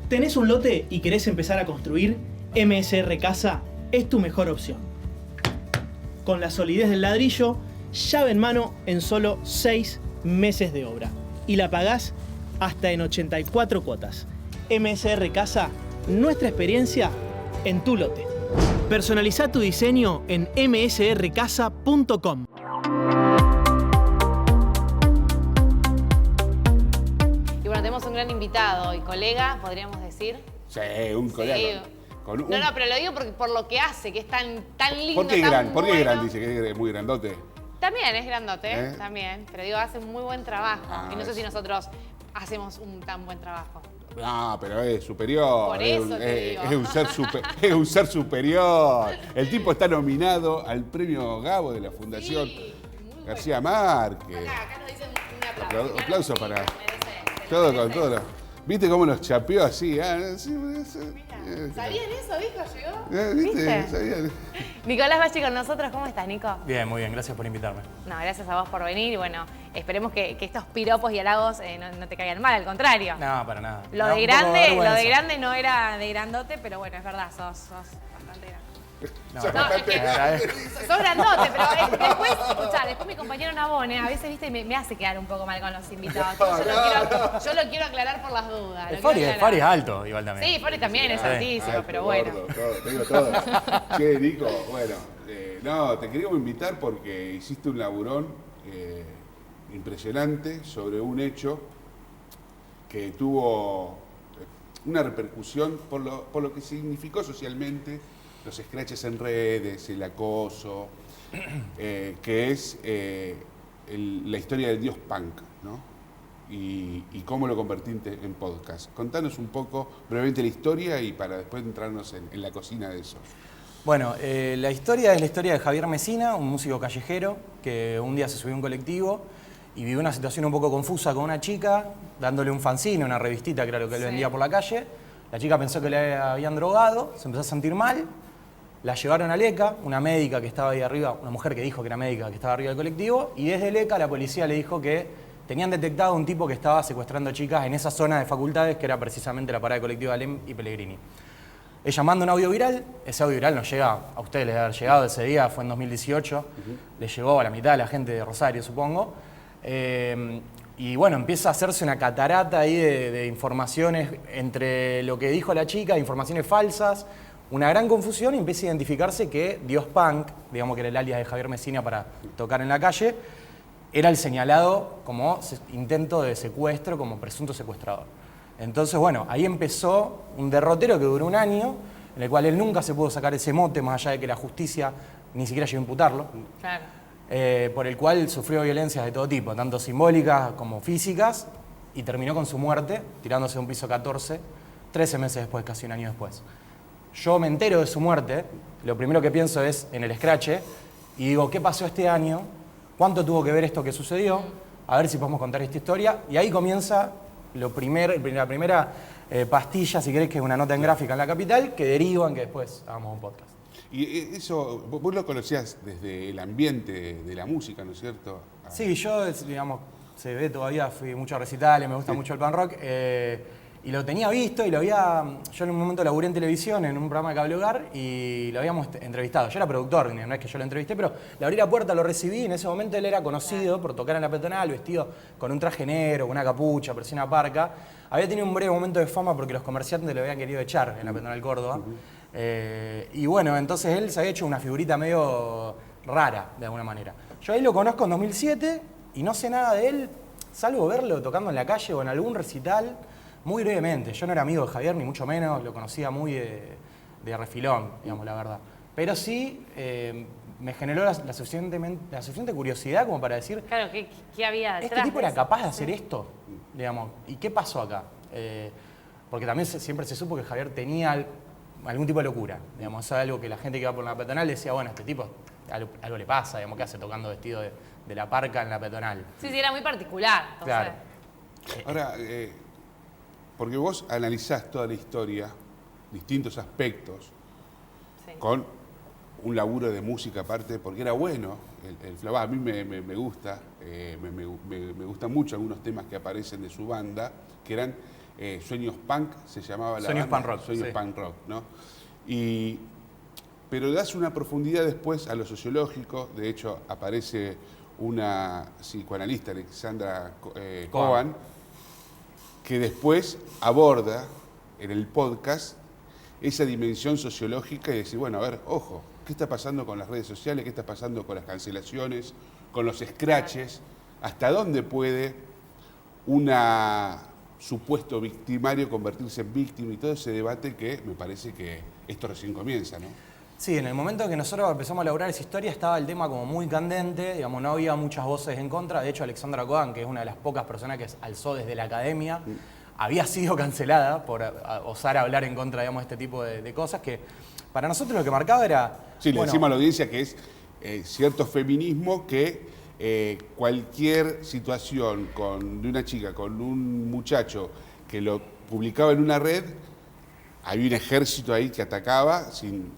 ¿Tenés un lote y querés empezar a construir? MSR Casa es tu mejor opción. Con la solidez del ladrillo, llave en mano en solo 6 meses de obra. Y la pagás hasta en 84 cuotas. MSR Casa, nuestra experiencia en tu lote. Personaliza tu diseño en msrcasa.com. Y bueno, tenemos un gran invitado y colega, podríamos decir. Sí, un colega. Sí. Con No, pero lo digo por lo que hace, que es tan lindo, ¿Por qué tan gran? ¿Por qué bueno. gran? Dice que es muy grandote. También es grandote, también. Pero digo, hace un muy buen trabajo. Y no sé es- si nosotros hacemos un tan buen trabajo. No, pero es superior. Por eso te digo. Es un ser superior. El tipo está nominado al premio Gabo de la Fundación García Márquez. Acá nos dicen un aplauso. Aplauso para Merece, todo merece. con todo. ¿Viste cómo nos chapeó así? ¿Sabían eso, viejo? Llegó. ¿Viste? ¿Viste? ¿Sabían? Nicolás Bachi con nosotros, ¿cómo estás, Nico? Bien, muy bien, gracias por invitarme. No, gracias a vos por venir y bueno, esperemos que estos piropos y halagos no te caigan mal, al contrario. No, para nada. Lo No, de un poco grande, vergüenza. no era de grandote, pero bueno, es verdad, sos bastante grande. No, Sos No, es que te agradezco. sos grandote, pero después, escuchá, después mi compañero Nabone a veces, viste, me hace quedar un poco mal con los invitados. Yo lo quiero aclarar por las dudas. lo quiero aclarar. Fari es alto igual también. Sí, Fari también es altísimo, Ay, pero qué bueno. gordo, todo, te digo todo. Che, Nico, bueno, no, te queríamos invitar porque hiciste un laburón impresionante sobre un hecho que tuvo una repercusión por lo que significó socialmente, los scratches en redes, el acoso, que es la historia del dios punk, ¿no? Y cómo lo convertiste en podcast. Contanos un poco brevemente la historia y para después entrarnos en la cocina de eso. Bueno, la historia es la historia de Javier Mesina, un músico callejero que un día se subió a un colectivo y vivió una situación un poco confusa con una chica, dándole un fanzine, una revistita que era lo que él Sí. vendía por la calle. La chica pensó que le habían drogado, se empezó a sentir mal, la llevaron a LECA, una médica que estaba ahí arriba, una mujer que dijo que era médica que estaba arriba del colectivo, y desde LECA la policía le dijo que tenían detectado un tipo que estaba secuestrando chicas en esa zona de facultades que era precisamente la parada de colectivo de Alem y Pellegrini. Ella manda un audio viral, ese audio viral nos llega, a ustedes les debe haber llegado ese día, fue en 2018, le llegó a la mitad de la gente de Rosario, supongo. Y bueno, empieza a hacerse una catarata ahí de informaciones entre lo que dijo la chica, informaciones falsas, una gran confusión y empieza a identificarse que Dios Punk, digamos que era el alias de Javier Mesina para tocar en la calle, era el señalado como intento de secuestro, como presunto secuestrador. Entonces, bueno, ahí empezó un derrotero que duró un año, en el cual él nunca se pudo sacar ese mote, más allá de que la justicia ni siquiera llegó a imputarlo, Claro. por el cual sufrió violencias de todo tipo, tanto simbólicas como físicas, y terminó con su muerte, tirándose de un piso 14, 13 meses después, casi un año después. Yo me entero de su muerte, lo primero que pienso es en el escrache, y digo, ¿qué pasó este año? ¿Cuánto tuvo que ver esto que sucedió? A ver si podemos contar esta historia. Y ahí comienza la primera pastilla, si querés, que es una nota en gráfica en La Capital, que deriva en que después hagamos un podcast. Y eso, vos lo conocías desde el ambiente de la música, ¿no es cierto? Sí, yo, digamos, se ve todavía, fui mucho a recitales, me gusta mucho el punk rock, y lo tenía visto y lo había... Yo en un momento laburé en televisión, en un programa de Cable Hogar, y lo habíamos entrevistado. Yo era productor, no es que yo lo entrevisté, pero le abrí la puerta, lo recibí, y en ese momento él era conocido por tocar en la peatonal, vestido con un traje negro, con una capucha, parecía una parca. Había tenido un breve momento de fama porque los comerciantes lo habían querido echar en la peatonal Córdoba. Y bueno, entonces él se había hecho una figurita medio rara, de alguna manera. Yo ahí lo conozco en 2007 y no sé nada de él, salvo verlo tocando en la calle o en algún recital, muy brevemente. Yo no era amigo de Javier, ni mucho menos, lo conocía muy de refilón, digamos, la verdad. Pero sí me generó la suficiente curiosidad como para decir, Claro, ¿qué había detrás? ¿este tipo de era eso? capaz de hacer esto? Digamos, ¿y qué pasó acá? Porque también siempre se supo que Javier tenía algún tipo de locura. Digamos, es algo que la gente que iba por la peatonal decía, bueno, este tipo algo le pasa, digamos, ¿qué hace tocando vestido de la parca en la peatonal? Sí, era muy particular. Entonces, Claro. Ahora, porque vos analizás toda la historia, distintos aspectos, sí. con un laburo de música aparte, porque era bueno, el Flavá, a mí me gusta, me gustan mucho algunos temas que aparecen de su banda, que eran Sueños Punk se llamaba la Sueños banda. Punk Rock, Sueños sí. Punk Rock, ¿no? Pero das una profundidad después a lo sociológico. De hecho, aparece una psicoanalista, Alexandra Cohen, que después aborda en el podcast esa dimensión sociológica y decir, bueno, a ver, ojo, ¿qué está pasando con las redes sociales? ¿Qué está pasando con las cancelaciones? ¿Con los scratches? ¿Hasta dónde puede una supuesto victimario convertirse en víctima? Y todo ese debate que me parece que esto recién comienza, ¿no? Sí, en el momento en que nosotros empezamos a elaborar esa historia estaba el tema como muy candente, digamos, no había muchas voces en contra. De hecho, Alexandra Cohen, que es una de las pocas personas que alzó desde la academia, había sido cancelada por osar hablar en contra, digamos, de este tipo de cosas que para nosotros lo que marcaba era... Sí, le bueno, decimos a la audiencia que es cierto feminismo que cualquier situación de una chica con un muchacho que lo publicaba en una red, había un ejército ahí que atacaba,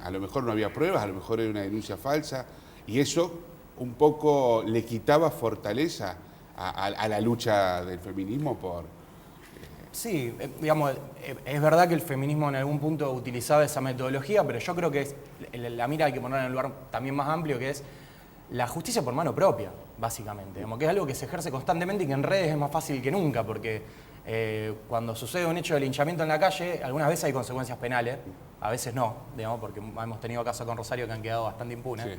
a lo mejor no había pruebas, a lo mejor era una denuncia falsa, y eso un poco le quitaba fortaleza a la lucha del feminismo por... Sí, digamos, es verdad que el feminismo en algún punto utilizaba esa metodología, pero yo creo que la mira hay que poner en un lugar también más amplio, que es la justicia por mano propia, básicamente. Digamos, que es algo que se ejerce constantemente y que en redes es más fácil que nunca, porque cuando sucede un hecho de linchamiento en la calle, algunas veces hay consecuencias penales, a veces no, digamos, porque hemos tenido casos con Rosario que han quedado bastante impunes. Sí.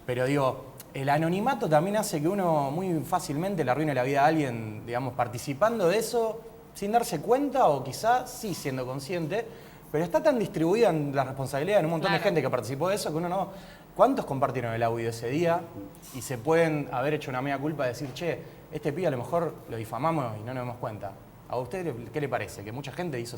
Pero digo, el anonimato también hace que uno muy fácilmente le arruine la vida a alguien, digamos, participando de eso sin darse cuenta o quizás sí siendo consciente, pero está tan distribuida en la responsabilidad en un montón de gente que participó de eso que uno no... ¿Cuántos compartieron el audio ese día y se pueden haber hecho una mea culpa de decir, che, este pibe a lo mejor lo difamamos y no nos damos cuenta? ¿A usted qué le parece? ¿Que mucha gente hizo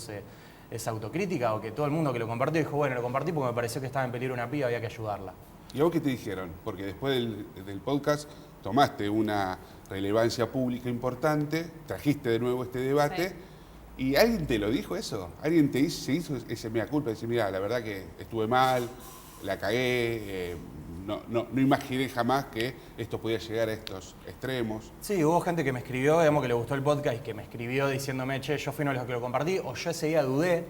esa autocrítica o que todo el mundo que lo compartió dijo, bueno, lo compartí porque me pareció que estaba en peligro una piba, había que ayudarla? ¿Y a vos qué te dijeron? Porque después del podcast tomaste una relevancia pública importante, trajiste de nuevo este debate, ¿y alguien te lo dijo eso? ¿Alguien se hizo ese mea culpa? Decir, mira, la verdad que estuve mal, la cagué, no imaginé jamás que esto podía llegar a estos extremos. Sí, hubo gente que me escribió, digamos, que le gustó el podcast y que me escribió diciéndome, che, yo fui uno de los que lo compartí, o yo ese día dudé.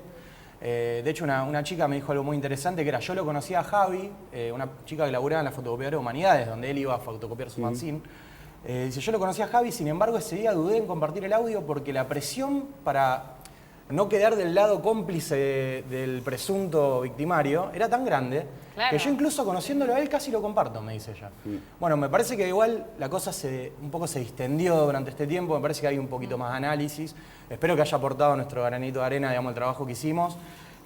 De hecho, una chica me dijo algo muy interesante, que era, yo lo conocía a Javi, una chica que laburaba en la fotocopiadora de Humanidades, donde él iba a fotocopiar su fanzine. Dice, yo lo conocía a Javi, sin embargo, ese día dudé en compartir el audio porque la presión para no quedar del lado cómplice del presunto victimario era tan grande que yo incluso conociéndolo a él casi lo comparto, me dice ella. Bueno, me parece que igual la cosa un poco se distendió durante este tiempo, me parece que hay un poquito más de análisis. Espero que haya aportado nuestro granito de arena, digamos, el trabajo que hicimos.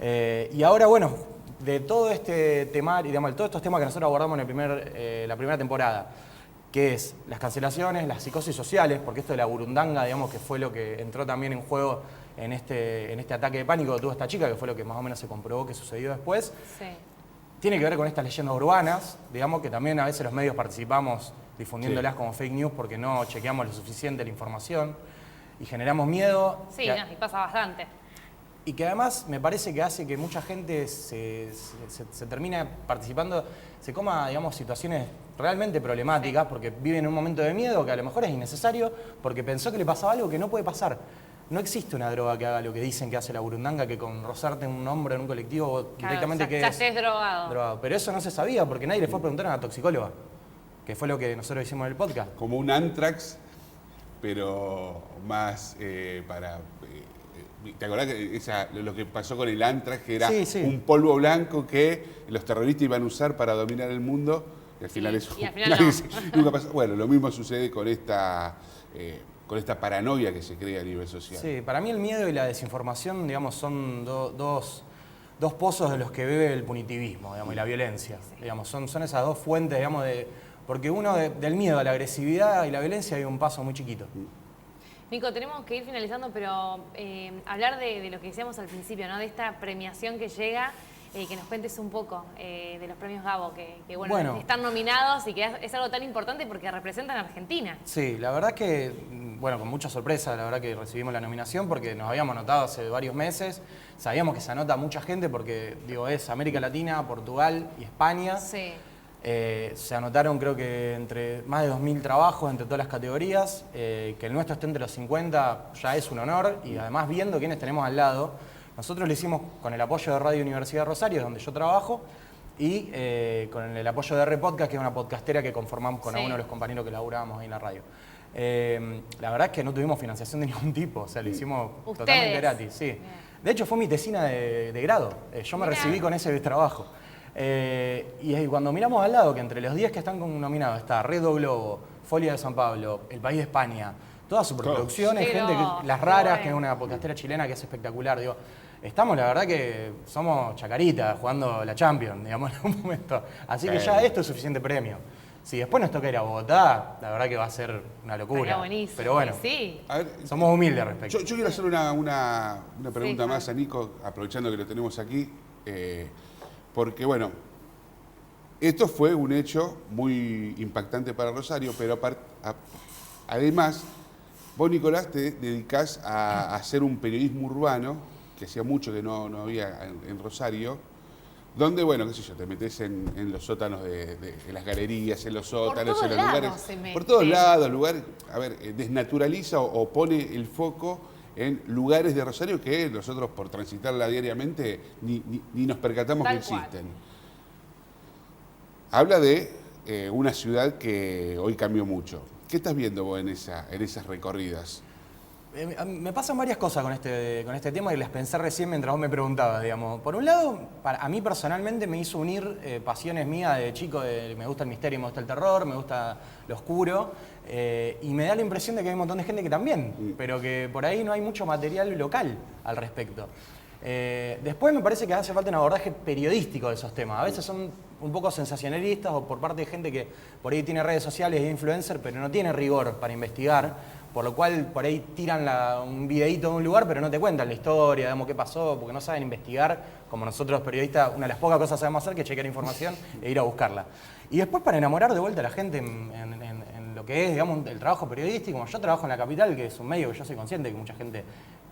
Y ahora, bueno, de todo este tema, digamos, de todos estos temas que nosotros abordamos en la primera temporada, que es las cancelaciones, las psicosis sociales, porque esto de la burundanga, digamos, que fue lo que entró también en juego en este ataque de pánico que tuvo esta chica, que fue lo que más o menos se comprobó que sucedió después. Sí. Tiene que ver con estas leyendas urbanas, digamos, que también a veces los medios participamos difundiéndolas como fake news porque no chequeamos lo suficiente la información y generamos miedo. Sí, y pasa bastante. Y que además me parece que hace que mucha gente se termine participando, se coma, digamos, situaciones realmente problemáticas porque vive en un momento de miedo que a lo mejor es innecesario porque pensó que le pasaba algo que no puede pasar. No existe una droga que haga lo que dicen que hace la burundanga, que con rozarte un hombro en un colectivo directamente ya estés drogado. Pero eso no se sabía porque nadie le fue a preguntar a una toxicóloga, que fue lo que nosotros hicimos en el podcast. Como un Anthrax, pero más para... ¿Te acordás que lo que pasó con el Anthrax, que era un polvo blanco que los terroristas iban a usar para dominar el mundo? Y al final eso nunca pasó. Bueno, lo mismo sucede con esta paranoia que se crea a nivel social. Sí, para mí el miedo y la desinformación, digamos, son dos pozos de los que bebe el punitivismo, digamos, y la violencia. Digamos, son esas dos fuentes, digamos, porque uno del miedo a la agresividad y la violencia hay un paso muy chiquito. Nico, tenemos que ir finalizando, pero hablar de lo que decíamos al principio, ¿no? De esta premiación que llega, que nos cuentes un poco de los premios Gabo, que bueno, están nominados y que es algo tan importante porque representan a Argentina. Sí, la verdad que, bueno, con mucha sorpresa, la verdad que recibimos la nominación porque nos habíamos anotado hace varios meses, sabíamos que se anota mucha gente porque, digo, es América Latina, Portugal y España. Sí. Se anotaron creo que entre más de 2.000 trabajos entre todas las categorías, que el nuestro esté entre los 50 ya es un honor, y además viendo quiénes tenemos al lado, nosotros lo hicimos con el apoyo de Radio Universidad de Rosario, donde yo trabajo, y con el apoyo de R-Podcast, que es una podcastera que conformamos con algunos de los compañeros que laburábamos ahí en la radio. La verdad es que no tuvimos financiación de ningún tipo, o sea, lo hicimos totalmente gratis. Sí. De hecho, fue mi tesina de grado. Yo me recibí con ese trabajo. Y cuando miramos al lado, que entre los 10 que están nominados está Redo Globo, Folia de San Pablo, El País de España, todas superproducciones, gente Las Raras, que es una podcastera chilena que es espectacular, digo, estamos, la verdad que somos chacaritas jugando la Champions, digamos, en un momento. Así que ya esto es suficiente premio. Si después nos toca ir a Bogotá, la verdad que va a ser una locura. Buenísimo. Pero bueno, sí. A ver, somos humildes respecto. Yo quiero hacer una pregunta más a Nico, aprovechando que lo tenemos aquí, porque bueno, esto fue un hecho muy impactante para Rosario, pero además, vos, Nicolás, te dedicás a hacer un periodismo urbano, que hacía mucho que no había en Rosario, donde, bueno, qué sé yo, te metés en los sótanos de las galerías, en los sótanos, en los lugares. Por todos lados, lugares, a ver, desnaturaliza o pone el foco en lugares de Rosario que nosotros, por transitarla diariamente, ni nos percatamos que existen. Habla de una ciudad que hoy cambió mucho. ¿Qué estás viendo vos en esas recorridas? Me pasan varias cosas con este tema y las pensé recién mientras vos me preguntabas, digamos. Por un lado, a mí personalmente me hizo unir pasiones mías de chico, me gusta el misterio, me gusta el terror, me gusta lo oscuro, y me da la impresión de que hay un montón de gente que también, pero que por ahí no hay mucho material local al respecto. Después me parece que hace falta un abordaje periodístico de esos temas. A veces son un poco sensacionalistas o por parte de gente que por ahí tiene redes sociales e influencer, pero no tiene rigor para investigar. Por lo cual, por ahí tiran un videíto de un lugar, pero no te cuentan la historia, digamos, qué pasó, porque no saben investigar, como nosotros periodistas, una de las pocas cosas que sabemos hacer, que es chequear información e ir a buscarla. Y después, para enamorar de vuelta a la gente en lo que es, digamos, el trabajo periodístico, como yo trabajo en La Capital, que es un medio que yo soy consciente que mucha gente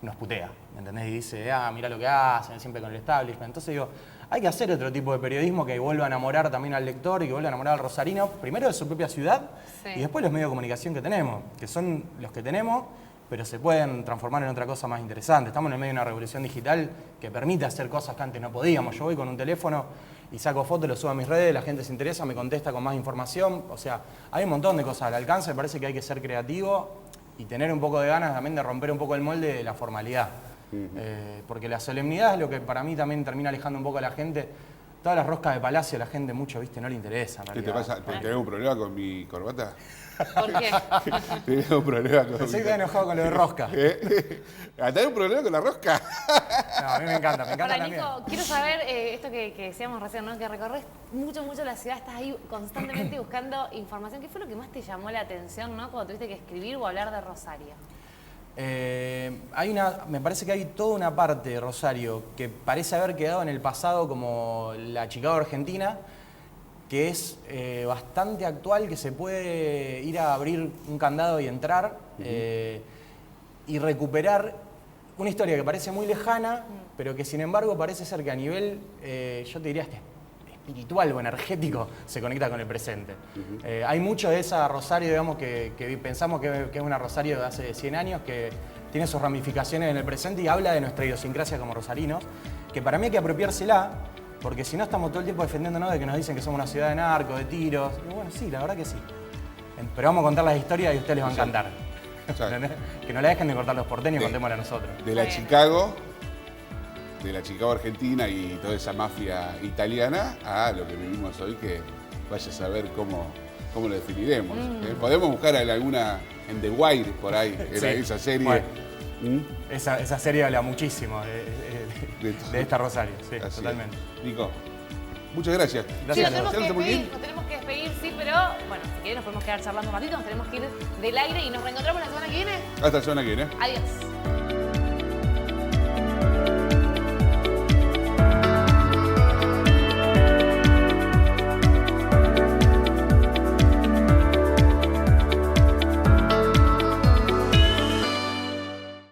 nos putea, ¿me entendés? Y dice, mirá lo que hacen, siempre con el establishment. Entonces digo, hay que hacer otro tipo de periodismo que vuelva a enamorar también al lector y que vuelva a enamorar al rosarino, primero de su propia ciudad y después los medios de comunicación que tenemos, que son los que tenemos, pero se pueden transformar en otra cosa más interesante. Estamos en el medio de una revolución digital que permite hacer cosas que antes no podíamos. Yo voy con un teléfono y saco fotos, lo subo a mis redes, la gente se interesa, me contesta con más información. O sea, hay un montón de cosas al alcance, me parece que hay que ser creativo y tener un poco de ganas también de romper un poco el molde de la formalidad. Porque la solemnidad es lo que para mí también termina alejando un poco a la gente. Todas las roscas de palacio a la gente mucho, viste, no le interesa. ¿Qué te pasa? ¿Tenés un problema con mi corbata? ¿Por qué? ¿Tenés un problema con Pensé que te enojado con lo de rosca. ¿Tenés un problema con la rosca? No, a mí me encanta Ahora, también. Nico, quiero saber esto que decíamos recién, ¿no? Que recorres mucho la ciudad, estás ahí constantemente buscando información. ¿Qué fue lo que más te llamó la atención, ¿no? Cuando tuviste que escribir o hablar de Rosario? Me parece que hay toda una parte de Rosario que parece haber quedado en el pasado como la Chicago argentina, que es bastante actual, que se puede ir a abrir un candado y entrar y recuperar una historia que parece muy lejana, pero que sin embargo parece ser que a nivel, yo te diría, espiritual o energético, se conecta con el presente. Hay mucho de esa Rosario, digamos, que pensamos que es una Rosario de hace 100 años, que tiene sus ramificaciones en el presente y habla de nuestra idiosincrasia como rosarinos, que para mí hay que apropiársela, porque si no estamos todo el tiempo defendiéndonos de que nos dicen que somos una ciudad de narcos, de tiros. Y bueno, sí, la verdad que sí. Pero vamos a contar las historias y a ustedes les va a encantar. Que no la dejen de cortar los porteños y contémosla a nosotros. De la Chicago argentina y toda esa mafia italiana a lo que vivimos hoy, que vaya a saber cómo lo definiremos. Podemos buscar alguna en The Wire por ahí, esa serie. Bueno, esa serie habla muchísimo de esta Rosario, sí, así totalmente. Es. Nico, muchas gracias. Sí, nos tenemos que despedir, sí, pero bueno, si querés nos podemos quedar charlando un ratito, nos tenemos que ir del aire y nos reencontramos la semana que viene. Hasta la semana que viene. Adiós.